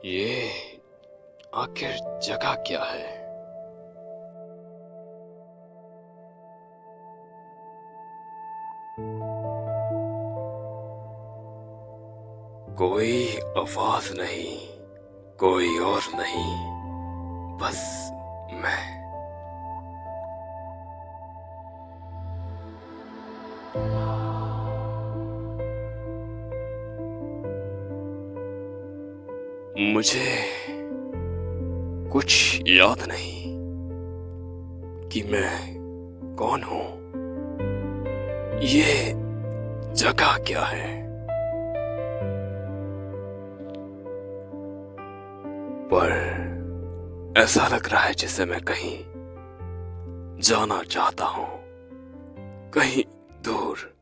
ये आखिर जगह क्या है? कोई आवाज नहीं, कोई और नहीं, बस मैं। मुझे कुछ याद नहीं कि मैं कौन हूं। ये जगह क्या है? पर ऐसा लग रहा है जैसे मैं कहीं जाना चाहता हूं, कहीं दूर।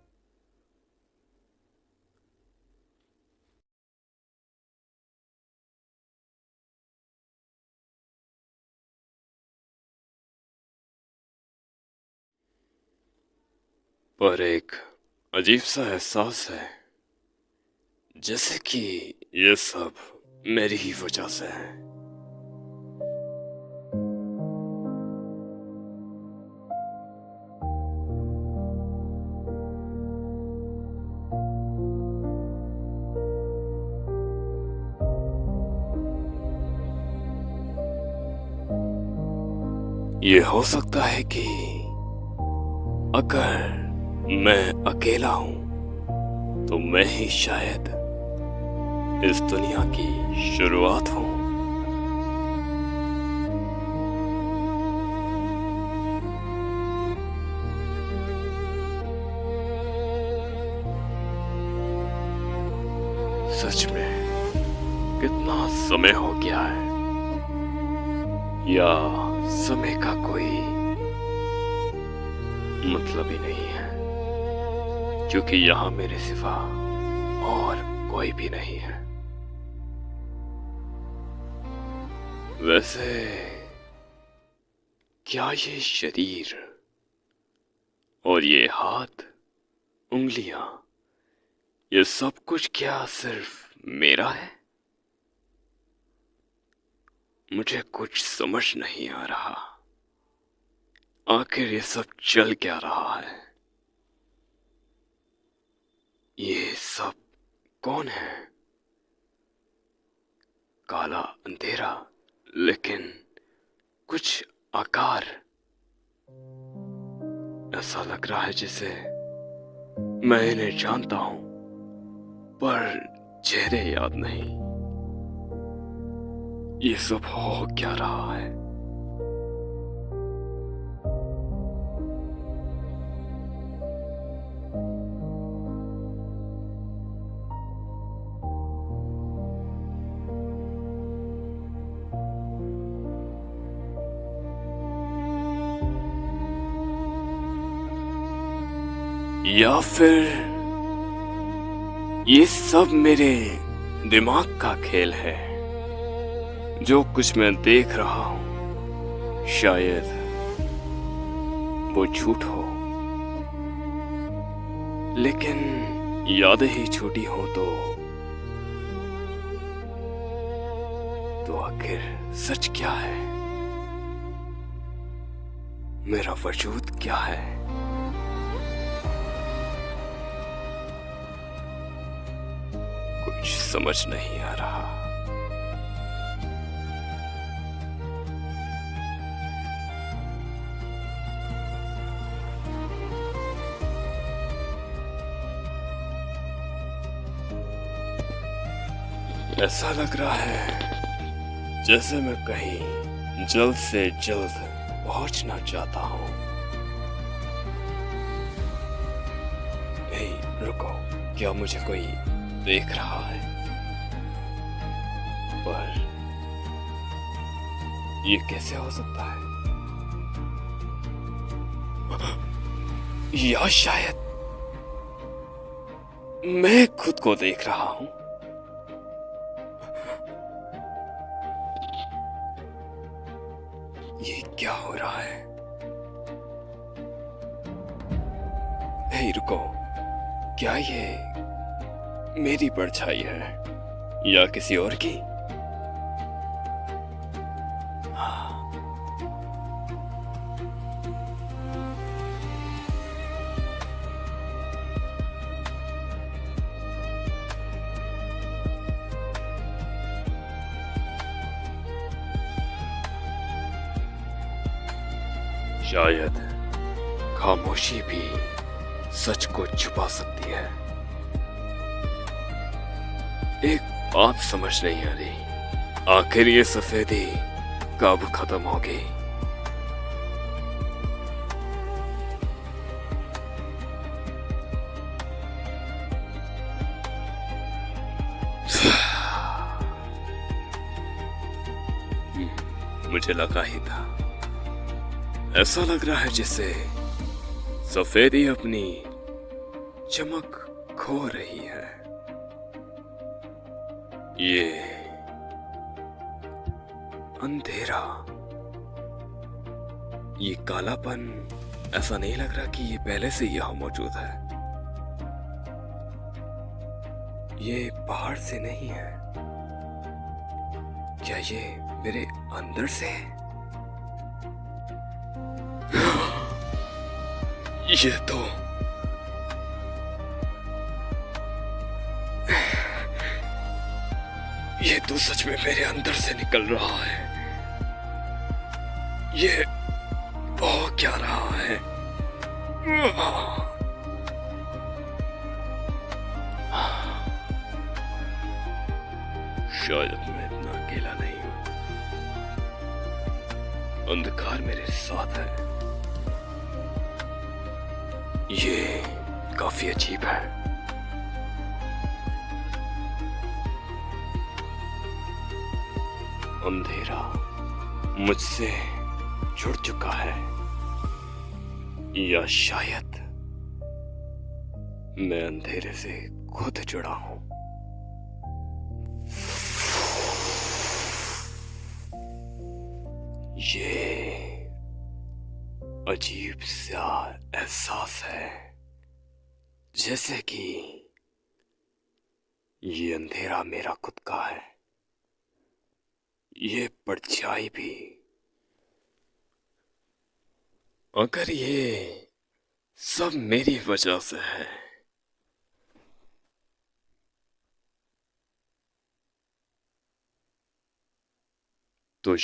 पर एक अजीब सा एहसास है, जैसे कि ये सब मेरी ही वजह से है। ये हो सकता है कि अगर मैं अकेला हूं तो मैं ही शायद इस दुनिया की शुरुआत हूं। सच में कितना समय हो गया है, या समय का कोई मतलब ही नहीं है, क्योंकि यहां मेरे सिवा और कोई भी नहीं है। वैसे क्या ये शरीर और ये हाथ, उंगलियां, ये सब कुछ क्या सिर्फ मेरा है? मुझे कुछ समझ नहीं आ रहा, आखिर ये सब चल क्या रहा है? ये सब कौन है? काला अंधेरा, लेकिन कुछ आकार। ऐसा लग रहा है जैसे मैं इन्हें जानता हूं, पर चेहरे याद नहीं। ये सब हो क्या रहा है? या फिर ये सब मेरे दिमाग का खेल है? जो कुछ मैं देख रहा हूं शायद वो झूठ हो, लेकिन यादें ही झूठी हो तो आखिर सच क्या है? मेरा वजूद क्या है? कुछ समझ नहीं आ रहा। ऐसा लग रहा है जैसे मैं कहीं जल्द से जल्द पहुंचना चाहता हूं। हे, रुको, क्या मुझे कोई देख रहा है? पर ये कैसे हो सकता है? या शायद मैं खुद को देख रहा हूं। ये क्या हो रहा है? हे, रुको, क्या ये मेरी परछाई है या किसी और की? शायद खामोशी भी सच को छुपा सकती है। एक बात समझ नहीं आ रही, आखिर ये सफेदी कब खत्म होगी? मुझे लगा ही था। ऐसा लग रहा है जैसे सफेदी अपनी चमक खो रही है। ये अंधेरा, ये कालापन, ऐसा नहीं लग रहा कि ये पहले से यहां मौजूद है। ये पहाड़ से नहीं है, क्या ये मेरे अंदर से है? ये तो सच में मेरे अंदर से निकल रहा है। ये हो क्या रहा है? शायद मैं इतना अकेला नहीं हूं, अंधकार मेरे साथ है। ये काफी अजीब है। अंधेरा मुझसे जुड़ चुका है, या शायद मैं अंधेरे से खुद जुड़ा हूं। ये अजीब सा एहसास है, जैसे कि ये अंधेरा मेरा खुद का है। ये परछाई भी, अगर ये सब मेरी वजह से है, तो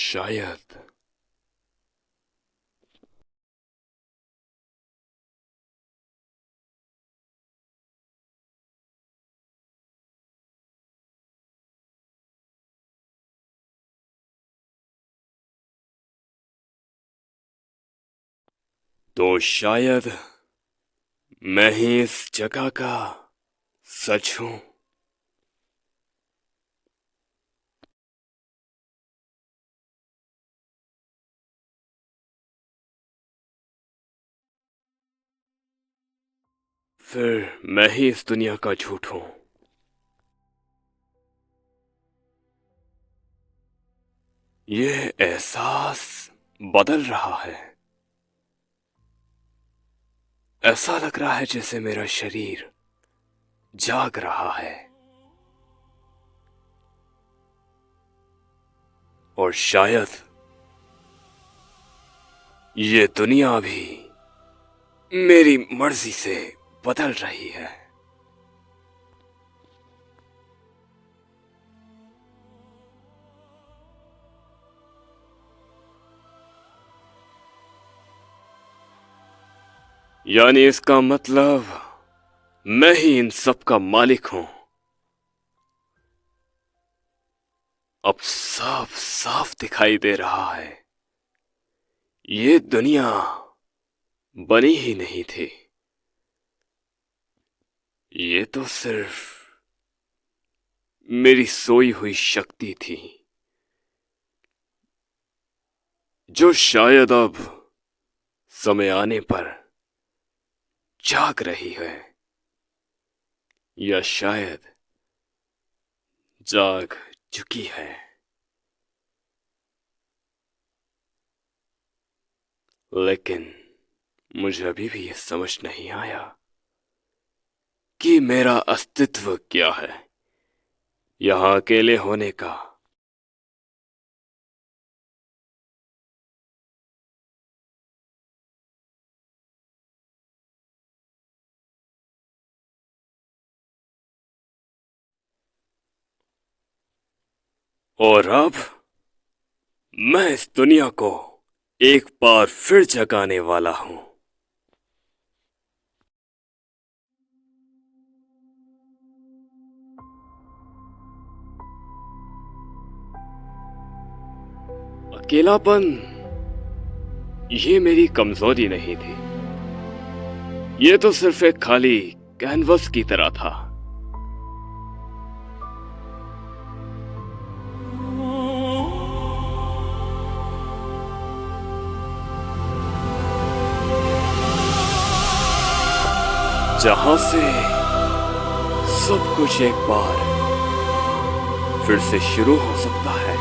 शायद मैं ही इस जगह का सच हूं। फिर मैं ही इस दुनिया का झूठ हूं। ये एहसास बदल रहा है। ऐसा लग रहा है जैसे मेरा शरीर जाग रहा है, और शायद ये दुनिया भी मेरी मर्जी से बदल रही है। यानी इसका मतलब मैं ही इन सब का मालिक हूं। अब साफ साफ दिखाई दे रहा है, ये दुनिया बनी ही नहीं थी। ये तो सिर्फ मेरी सोई हुई शक्ति थी, जो शायद अब समय आने पर जाग रही है, या शायद जाग चुकी है। लेकिन मुझे अभी भी ये समझ नहीं आया कि मेरा अस्तित्व क्या है यहां अकेले होने का। और अब मैं इस दुनिया को एक बार फिर जगाने वाला हूं। अकेलापन ये मेरी कमजोरी नहीं थी। ये तो सिर्फ एक खाली कैनवस की तरह था। जहां से सब कुछ एक बार फिर से शुरू हो सकता है।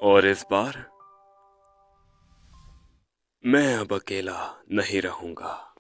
और इस बार मैं अब अकेला नहीं रहूंगा।